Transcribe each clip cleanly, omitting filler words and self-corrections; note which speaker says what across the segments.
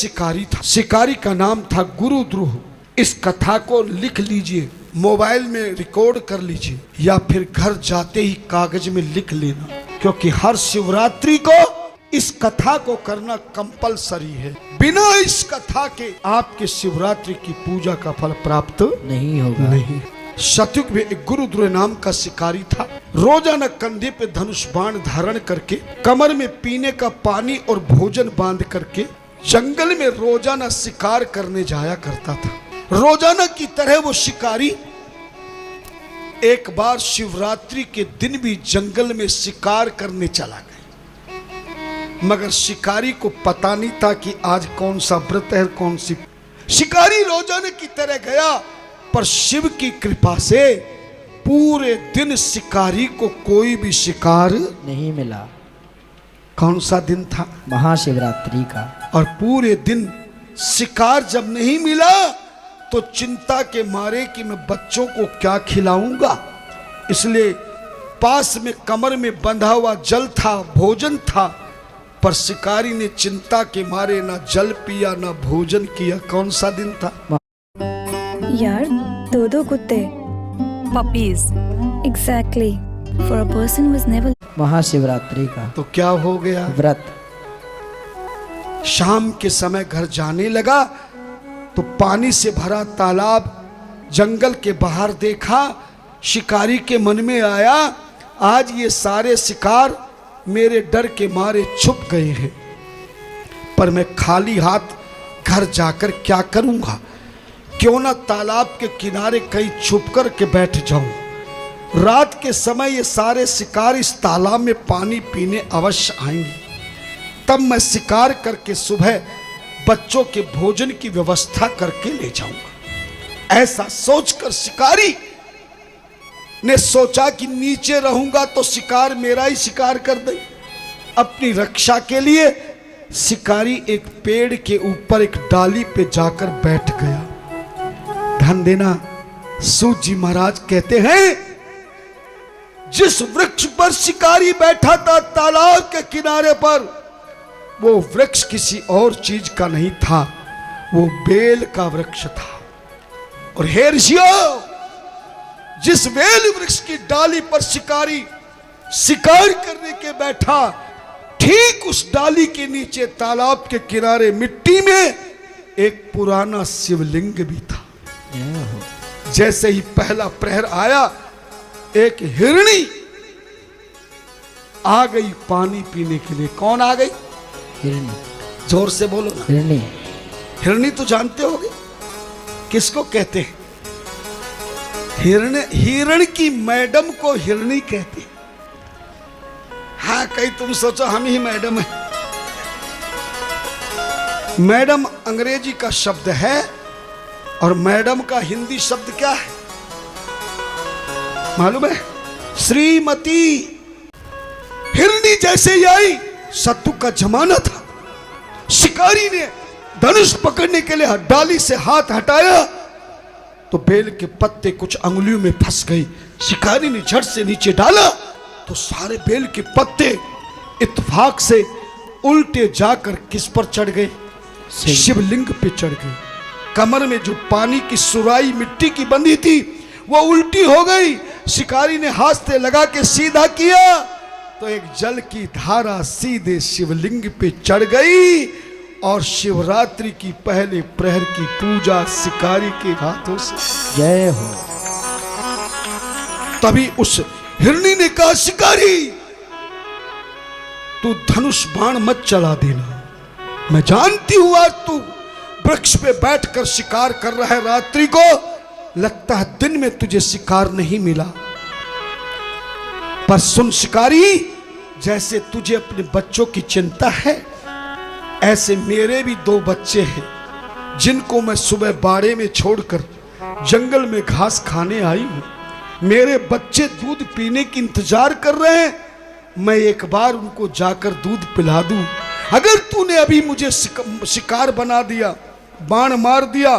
Speaker 1: शिकारी था। शिकारी का नाम था गुरुद्रोह। इस कथा को लिख लीजिए, मोबाइल में रिकॉर्ड कर लीजिए, या फिर घर जाते ही कागज में लिख लेना, क्योंकि हर शिवरात्रि को इस कथा को करना कंपलसरी है। बिना इस कथा के आपके शिवरात्रि की पूजा का फल प्राप्त
Speaker 2: नहीं होगा।
Speaker 1: नहीं। सतयुग में एक गुरुद्रोह नाम का शिकारी था। रोजाना कंधे पे धनुष बाण धारण करके, कमर में पीने का पानी और भोजन बांध करके जंगल में रोजाना शिकार करने जाया करता था। रोजाना की तरह वो शिकारी एक बार शिवरात्रि के दिन भी जंगल में शिकार करने चला गया। मगर शिकारी को पता नहीं था कि आज कौन सा व्रत है, कौन सी। शिकारी रोजाना की तरह गया, पर शिव की कृपा से पूरे दिन शिकारी को कोई भी शिकार
Speaker 2: नहीं मिला।
Speaker 1: कौन सा दिन था?
Speaker 2: महाशिवरात्रि का।
Speaker 1: और पूरे दिन शिकार जब नहीं मिला तो चिंता के मारे कि मैं बच्चों को क्या खिलाऊंगा, इसलिए पास में कमर में बंधा हुआ जल था, भोजन था, पर शिकारी ने चिंता के मारे ना जल पिया ना भोजन किया। कौन सा दिन था?
Speaker 3: यार, दो कुत्ते।
Speaker 4: Puppies.
Speaker 3: Exactly. For a person who was never.
Speaker 2: Mahashivratri का
Speaker 1: तो क्या हो गया?
Speaker 2: व्रत।
Speaker 1: शाम के समय घर जाने लगा तो पानी से भरा तालाब जंगल के बाहर देखा। शिकारी के मन में आया, आज ये सारे शिकार मेरे डर के मारे छुप गए हैं, पर मैं खाली हाथ घर जाकर क्या करूंगा? क्यों ना तालाब के किनारे कहीं छुप कर के बैठ जाऊं। रात के समय ये सारे शिकार इस तालाब में पानी पीने अवश्य आएंगे, तब मैं शिकार करके सुबह बच्चों के भोजन की व्यवस्था करके ले जाऊंगा। ऐसा सोचकर शिकारी ने सोचा कि नीचे रहूंगा तो शिकार मेरा ही शिकार कर दे। अपनी रक्षा के लिए शिकारी एक पेड़ के ऊपर एक डाली पे जाकर बैठ गया। ध्यान देना, सूत जी महाराज कहते हैं, जिस वृक्ष पर शिकारी बैठा था तालाब के किनारे पर, वो वृक्ष किसी और चीज का नहीं था, वो बेल का वृक्ष था। और हे ऋषियों, जिस बेल वृक्ष की डाली पर शिकारी शिकार करने के बैठा, ठीक उस डाली के नीचे तालाब के किनारे मिट्टी में एक पुराना शिवलिंग भी था। जैसे ही पहला प्रहर आया, एक हिरणी आ गई पानी पीने के लिए। कौन आ गई?
Speaker 2: हिरणी।
Speaker 1: जोर से बोलो ना।
Speaker 2: हिरणी।
Speaker 1: हिरणी तो जानते होगे किसको कहते हैं? हिरण की मैडम को हिरणी कहते हैं। हाँ, कहीं तुम सोचो हम ही मैडम है। मैडम अंग्रेजी का शब्द है, और मैडम का हिंदी शब्द क्या है मालूम है? श्रीमती। हिरणी जैसे ही आई, शत्रु का जमाना था, शिकारी ने धनुष पकड़ने के लिए डाली से हाथ हटाया तो बेल के पत्ते कुछ अंगुलियों में फंस गई। शिकारी ने झट से नीचे डाला तो सारे बेल के पत्ते इत्तेफाक से उल्टे जाकर किस पर चढ़ गए? शिवलिंग पे चढ़ गए। कमर में जो पानी की सुराई मिट्टी की बंधी थी वो उल्टी हो गई। शिकारी ने हाथ से लगा के सीधा किया तो एक जल की धारा सीधे शिवलिंग पे चढ़ गई, और शिवरात्रि की पहले प्रहर की पूजा शिकारी के हाथों से।
Speaker 2: जय हो।
Speaker 1: तभी उस हिरणी ने कहा, शिकारी तू धनुष बाण मत चला देना, मैं जानती हूं आज तू वृक्ष पे बैठकर शिकार कर रहा है रात्रि को, लगता है दिन में तुझे शिकार नहीं मिला। पर सुन शिकारी, जैसे तुझे अपने बच्चों की चिंता है, ऐसे मेरे भी 2 बच्चे हैं जिनको मैं सुबह बाड़े में छोड़कर जंगल में घास खाने आई हूं। मेरे बच्चे दूध पीने की इंतजार कर रहे हैं, मैं एक बार उनको जाकर दूध पिला दूं। अगर तूने अभी मुझे शिकार बना दिया, बाण मार दिया,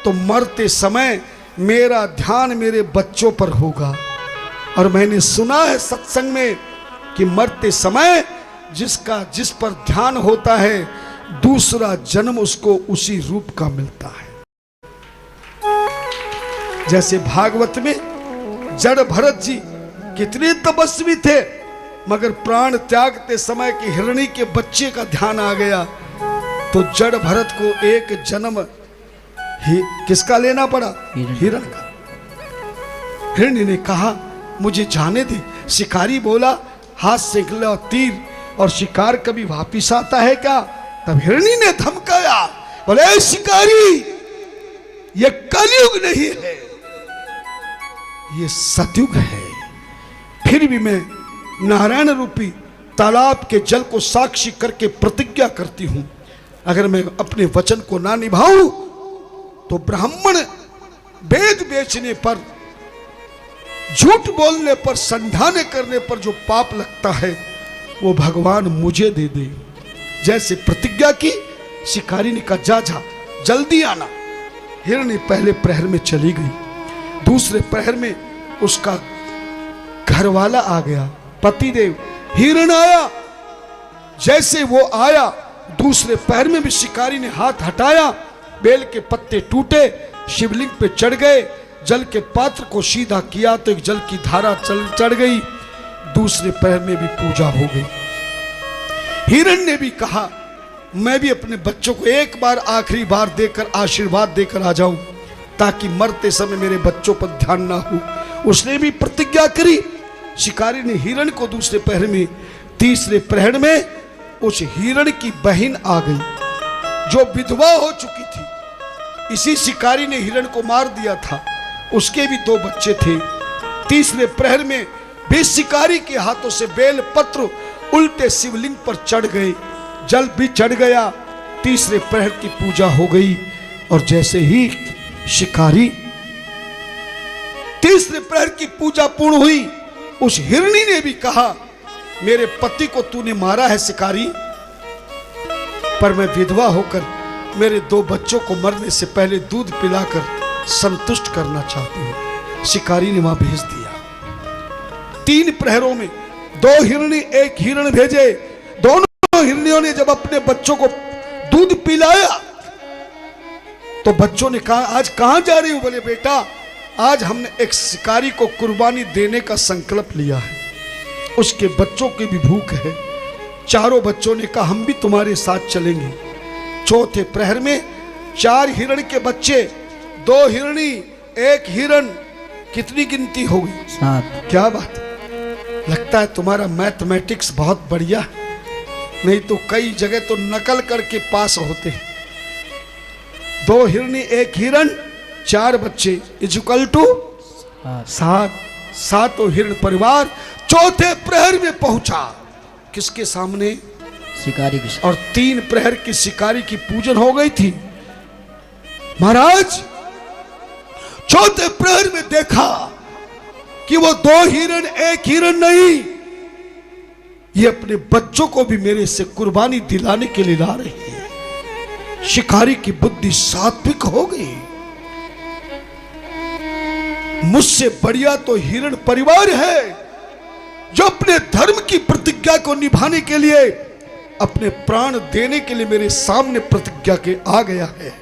Speaker 1: तो मरते समय मेरा ध्यान मेरे बच्चों पर होगा। और मैंने सुना है सत्संग में कि मरते समय जिस पर ध्यान होता है दूसरा जन्म उसको उसी रूप का मिलता है। जैसे भागवत में जड़ भरत जी कितने तपस्वी थे, मगर प्राण त्यागते समय के हिरणी के बच्चे का ध्यान आ गया तो जड़ भरत को एक जन्म किसका लेना पड़ा? हिरण का। हिरणी ने कहा मुझे जाने दे। शिकारी बोला हाथ से निकला तीर और शिकार कभी वापिस आता है क्या? तब हिरणी ने धमकाया, बोले शिकारी ये कलयुग नहीं है, ये सतयुग है। फिर भी मैं नारायण रूपी तालाब के जल को साक्षी करके प्रतिज्ञा करती हूं, अगर मैं अपने वचन को ना निभाऊं तो ब्राह्मण वेद बेचने पर, झूठ बोलने पर, संधाने करने पर जो पाप लगता है वो भगवान मुझे दे दे। जैसे प्रतिज्ञा की, शिकारी ने कहा जा जा जल्दी आना। हिरणी पहले प्रहर में चली गई, दूसरे प्रहर में उसका घरवाला आ गया, पतिदेव। हिरण आया, जैसे वो आया दूसरे प्रहर में भी शिकारी ने हाथ हटाया, बेल के पत्ते टूटे, शिवलिंग पे चढ़ गए, जल के पात्र को सीधा किया तो एक जल की धारा चढ़ गई। दूसरे प्रहर में भी पूजा हो गई। हिरण ने भी कहा मैं भी अपने बच्चों को एक बार आखिरी बार देकर आशीर्वाद देकर आ जाऊं, ताकि मरते समय मेरे बच्चों पर ध्यान ना हो। उसने भी प्रतिज्ञा करी। शिकारी ने हिरण को दूसरे प्रहर में, तीसरे प्रहर में उस हिरण की बहन आ गई जो विधवा हो चुकी थी। इसी शिकारी ने हिरण को मार दिया था, उसके भी 2 बच्चे थे। तीसरे प्रहर में भी शिकारी के हाथों से बेल पत्र उल्टे शिवलिंग पर चढ़ गए, जल भी चढ़ गया। तीसरे प्रहर की पूजा हो गई और जैसे ही शिकारी तीसरे प्रहर की पूजा पूर्ण हुई, उस हिरणी ने भी कहा मेरे पति को तूने मारा है शिकारी, पर मैं विधवा होकर मेरे 2 बच्चों को मरने से पहले दूध पिलाकर संतुष्ट करना चाहती हूं। शिकारी ने वहां भेज दिया। 3 प्रहरों में 2 हिरणी 1 हिरण भेजे। दोनों हिरनियों ने जब अपने बच्चों को दूध पिलाया तो बच्चों ने कहा आज कहां जा रही हो? बोले बेटा आज हमने एक शिकारी को कुर्बानी देने का संकल्प लिया है, उसके बच्चों की भी भूख है। चारों बच्चों ने कहा हम भी तुम्हारे साथ चलेंगे। चौथे प्रहर में 4 हिरण के बच्चे, 2 हिरणी 1 हिरण, कितनी गिनती होगी?
Speaker 2: 7।
Speaker 1: क्या बात है, लगता है तुम्हारा मैथमेटिक्स बहुत बढ़िया है, नहीं तो कई जगह तो नकल करके पास होते। 2 हिरणी 1 हिरण, 4 बच्चे इक्वल टू 7। 7 हिरण परिवार चौथे प्रहर में पहुंचा। किसके सामने?
Speaker 2: शिकारी की।
Speaker 1: और 3 प्रहर की शिकारी की पूजन हो गई थी। महाराज चौथे प्रहर में देखा कि वो 2 हिरण 1 हिरण नहीं, ये अपने बच्चों को भी मेरे से कुर्बानी दिलाने के लिए ला रही है। शिकारी की बुद्धि सात्विक हो गई। मुझसे बढ़िया तो हिरण परिवार है जो अपने धर्म की प्रतिज्ञा को निभाने के लिए, अपने प्राण देने के लिए मेरे सामने प्रतिज्ञा के आ गया है।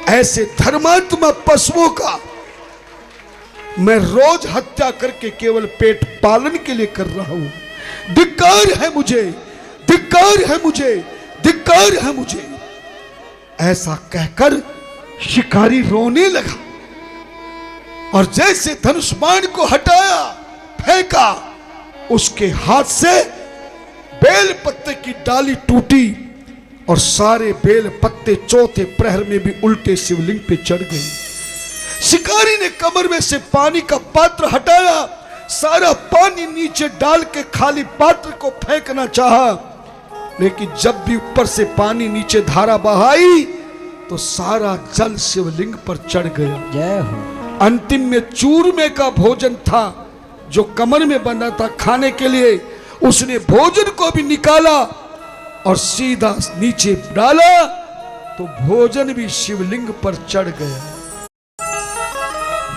Speaker 1: ऐसे धर्मात्मा पशुओं का मैं रोज हत्या करके केवल पेट पालन के लिए कर रहा हूं। धिक्कार है मुझे, धिक्कार है मुझे, धिक्कार है मुझे। ऐसा कहकर शिकारी रोने लगा और जैसे धनुष बाण को हटाया, फेंका, उसके हाथ से बेल पत्ते की डाली टूटी और सारे बेल पत्ते चौथे प्रहर में भी उल्टे शिवलिंग पे चढ़ गए। शिकारी ने कमर में से पानी का पात्र हटाया, सारा पानी नीचे डाल के खाली पात्र को फेंकना चाहा, लेकिन जब भी ऊपर से पानी नीचे धारा बहाई तो सारा जल शिवलिंग पर चढ़ गया।
Speaker 2: जय हो।
Speaker 1: अंतिम में चूरमे का भोजन था जो कमर में बना था खाने के लिए, उसने भोजन को भी निकाला और सीधा नीचे डाला तो भोजन भी शिवलिंग पर चढ़ गया।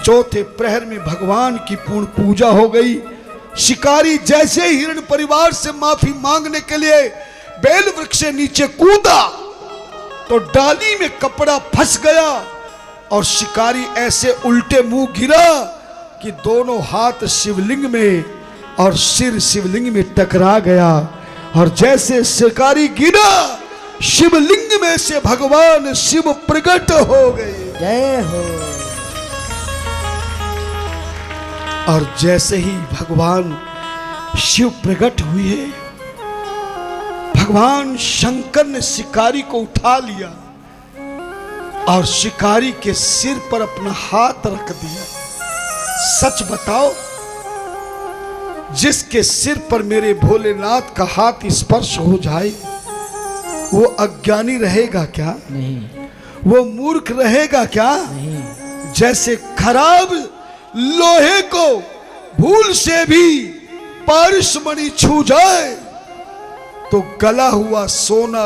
Speaker 1: चौथे प्रहर में भगवान की पूर्ण पूजा हो गई। शिकारी जैसे हिरण परिवार से माफी मांगने के लिए बेल वृक्ष से नीचे कूदा, तो डाली में कपड़ा फंस गया और शिकारी ऐसे उल्टे मुंह गिरा कि दोनों हाथ शिवलिंग में और सिर शिवलिंग में टकरा गया। और जैसे शिकारी गिरा, शिवलिंग में से भगवान शिव प्रकट हो गए।
Speaker 2: जय हो।
Speaker 1: और जैसे ही भगवान शिव प्रकट हुए, भगवान शंकर ने शिकारी को उठा लिया और शिकारी के सिर पर अपना हाथ रख दिया। सच बताओ, जिसके सिर पर मेरे भोलेनाथ का हाथ स्पर्श हो जाए वो अज्ञानी रहेगा क्या?
Speaker 2: नहीं।
Speaker 1: वो मूर्ख रहेगा क्या?
Speaker 2: नहीं।
Speaker 1: जैसे खराब लोहे को भूल से भी पारसमणि छू जाए तो गला हुआ सोना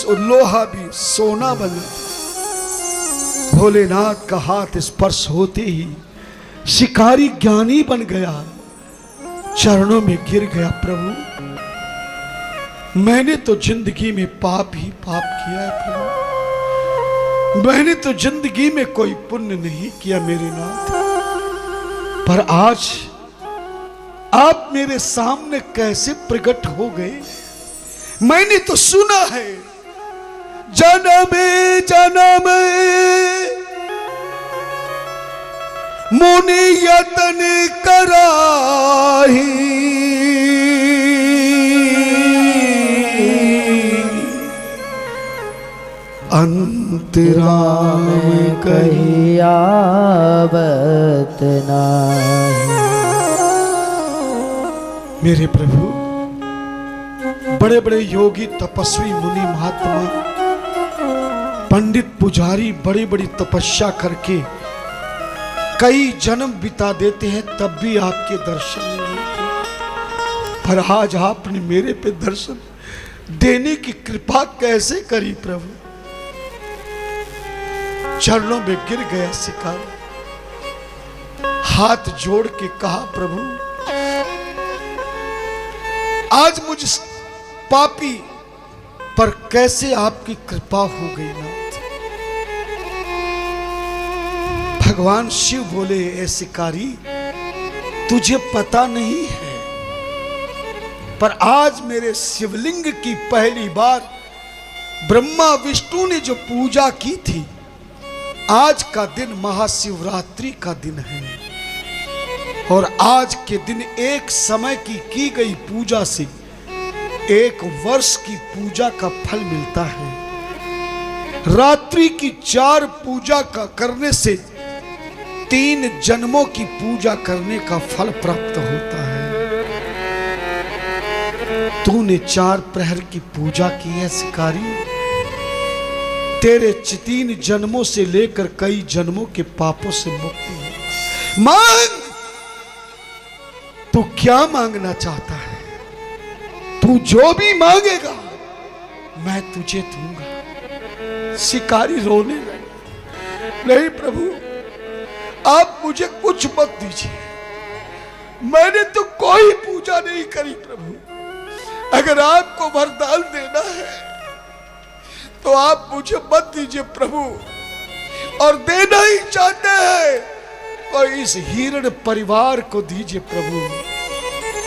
Speaker 1: लोहा भी सोना बन जाता। भोलेनाथ का हाथ स्पर्श होते ही शिकारी ज्ञानी बन गया, चरणों में गिर गया। प्रभु, मैंने तो जिंदगी में पाप ही पाप किया है प्रभु, मैंने तो जिंदगी में कोई पुण्य नहीं किया मेरे नाथ, पर आज आप मेरे सामने कैसे प्रकट हो गए? मैंने तो सुना है जन्मे जन्मे मुनि यतन कराही, अंतराम
Speaker 2: कही आवत नाही।
Speaker 1: मेरे प्रभु, बड़े बड़े योगी तपस्वी मुनि महात्मा पंडित पुजारी बड़ी बड़ी तपस्या करके कई जन्म बिता देते हैं, तब भी आपके दर्शन नहीं होते। पर आज आपने मेरे पे दर्शन देने की कृपा कैसे करी प्रभु? चरणों में गिर गया शिकारी, हाथ जोड़ के कहा प्रभु, आज मुझ पापी पर कैसे आपकी कृपा हो गई नाथ? भगवान शिव बोले, ए शिकारी, तुझे पता नहीं है, पर आज मेरे शिवलिंग की पहली बार ब्रह्मा विष्णु ने जो पूजा की थी, आज का दिन महाशिवरात्रि का दिन है और आज के दिन एक समय की गई पूजा से एक वर्ष की पूजा का फल मिलता है। रात्रि की 4 पूजा का करने से 3 जन्मों की पूजा करने का फल प्राप्त होता है। तूने 4 प्रहर की पूजा की है शिकारी, तेरे 3 जन्मों से लेकर कई जन्मों के पापों से मुक्ति है। मांग, तू क्या मांगना चाहता है? तू जो भी मांगेगा मैं तुझे दूंगा। शिकारी रोने लगा, नहीं प्रभु, आप मुझे कुछ मत दीजिए, मैंने तो कोई पूजा नहीं करी प्रभु। अगर आपको वरदान देना है तो आप मुझे मत दीजिए प्रभु, और देना ही चाहते हैं तो इस हिरण परिवार को दीजिए प्रभु।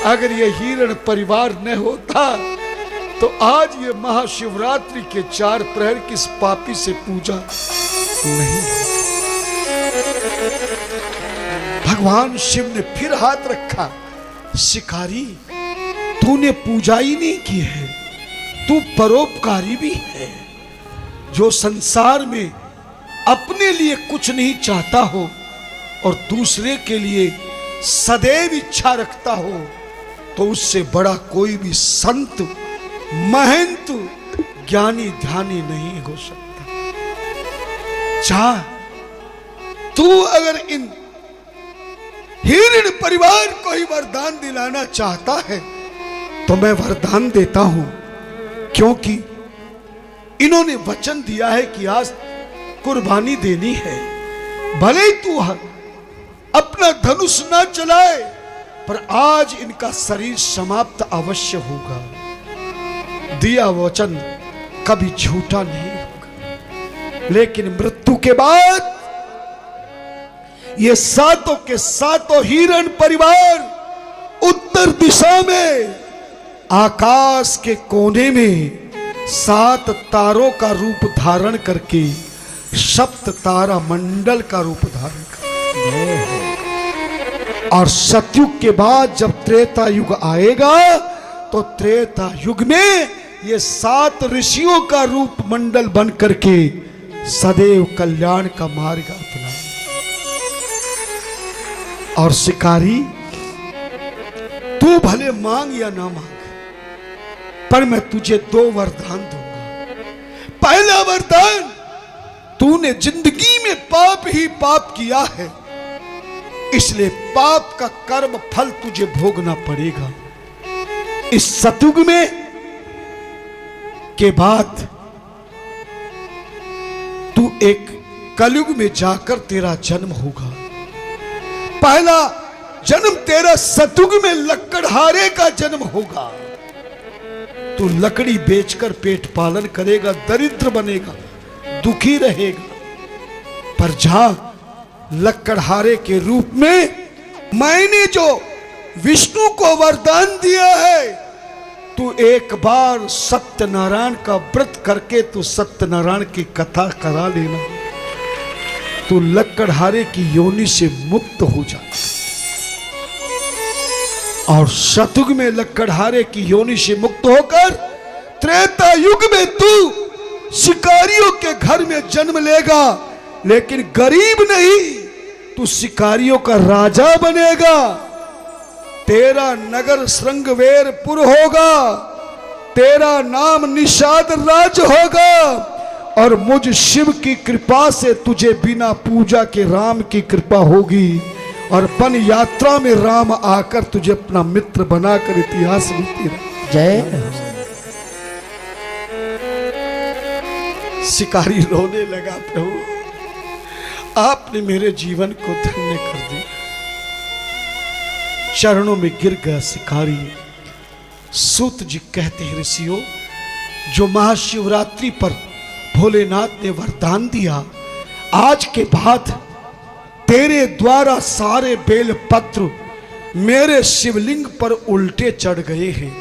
Speaker 1: अगर ये हिरण परिवार न होता तो आज ये महाशिवरात्रि के 4 प्रहर की इस पापी से पूजा नहीं। भगवान शिव ने फिर हाथ रखा, शिकारी, तूने पूजा ही नहीं की है, तू परोपकारी भी है। जो संसार में अपने लिए कुछ नहीं चाहता हो और दूसरे के लिए सदैव इच्छा रखता हो, तो उससे बड़ा कोई भी संत, महंत, ज्ञानी, ध्यानी नहीं हो सकता। चाह तू अगर इन हिरण परिवार को ही वरदान दिलाना चाहता है तो मैं वरदान देता हूं, क्योंकि इन्होंने वचन दिया है कि आज कुर्बानी देनी है। भले ही तू अपना धनुष ना चलाए, पर आज इनका शरीर समाप्त अवश्य होगा। दिया वचन कभी झूठा नहीं होगा। लेकिन मृत्यु के बाद ये सातों के सातों हिरण परिवार उत्तर दिशा में आकाश के कोने में 7 तारों का रूप धारण करके सप्त तारा मंडल का रूप धारण कर, और सतयुग के बाद जब त्रेता युग आएगा तो त्रेता युग में ये 7 ऋषियों का रूप मंडल बन करके सदैव कल्याण का मार्ग अपना। और शिकारी, तू भले मांग या ना मांग, पर मैं तुझे 2 वरदान दूंगा। पहला वरदान, तूने जिंदगी में पाप ही पाप किया है, इसलिए पाप का कर्म फल तुझे भोगना पड़ेगा। इस सतयुग में के बाद तू एक कलयुग में जाकर तेरा जन्म होगा। पहला जन्म तेरा सतयुग में लकड़हारे का जन्म होगा। तू लकड़ी बेचकर पेट पालन करेगा, दरिद्र बनेगा, दुखी रहेगा। पर जहां लकड़हारे के रूप में मैंने जो विष्णु को वरदान दिया है, तू एक बार सत्यनारायण का व्रत करके तू सत्यनारायण की कथा करा लेना, तू लकड़हारे की योनि से मुक्त हो जा। और सतयुग में लकड़हारे की योनि से मुक्त होकर त्रेता युग में तू शिकारियों के घर में जन्म लेगा, लेकिन गरीब नहीं, तू शिकारियों का राजा बनेगा। तेरा नगर श्रृंगवेरपुर होगा, तेरा नाम निषाद राज होगा, और मुझ शिव की कृपा से तुझे बिना पूजा के राम की कृपा होगी, और वन यात्रा में राम आकर तुझे अपना मित्र बनाकर इतिहास लिखती रहे।
Speaker 2: जय
Speaker 1: शिकारी रोने लगा, प्रभु आपने मेरे जीवन को धन्य कर दिया। चरणों में गिर गया शिकारी। सूत जी कहते हैं, ऋषियों, जो महाशिवरात्रि पर भोलेनाथ ने वरदान दिया, आज के बाद तेरे द्वारा सारे बेल पत्र मेरे शिवलिंग पर उल्टे चढ़ गए हैं,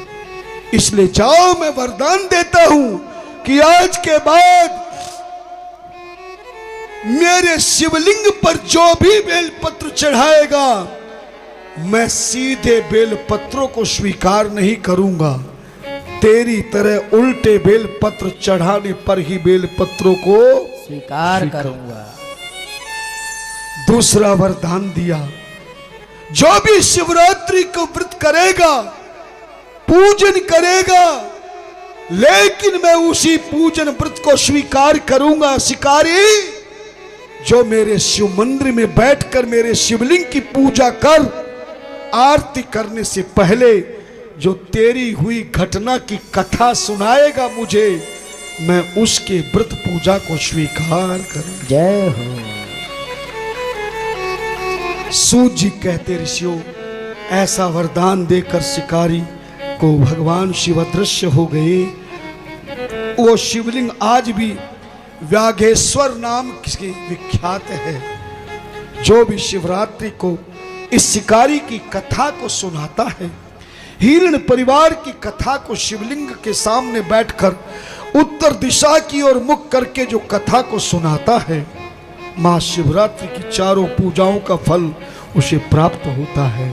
Speaker 1: इसलिए जाओ, मैं वरदान देता हूं कि आज के बाद मेरे शिवलिंग पर जो भी बेलपत्र चढ़ाएगा, मैं सीधे बेलपत्रों को स्वीकार नहीं करूंगा, तेरी तरह उल्टे बेलपत्र चढ़ाने पर ही बेलपत्रों को
Speaker 2: स्वीकार करूंगा।
Speaker 1: दूसरा वरदान दिया, जो भी शिवरात्रि को व्रत करेगा, पूजन करेगा, लेकिन मैं उसी पूजन व्रत को स्वीकार करूंगा। शिकारी, जो मेरे शिव मंदिर में बैठकर मेरे शिवलिंग की पूजा कर, आरती करने से पहले जो तेरी हुई घटना की कथा सुनाएगा मुझे, मैं उसके व्रत पूजा को स्वीकार करूंगा।
Speaker 2: जय हो।
Speaker 1: सूत जी कहते, ऋषियों, ऐसा वरदान देकर शिकारी को भगवान शिव अदृश्य हो गए। वो शिवलिंग आज भी व्याघेश्वर नाम की विख्यात है। जो भी शिवरात्रि को इस शिकारी की कथा को सुनाता है, हिरण परिवार की कथा को शिवलिंग के सामने बैठकर उत्तर दिशा की ओर मुख करके जो कथा को सुनाता है, मां शिवरात्रि की चारों पूजाओं का फल उसे प्राप्त होता है।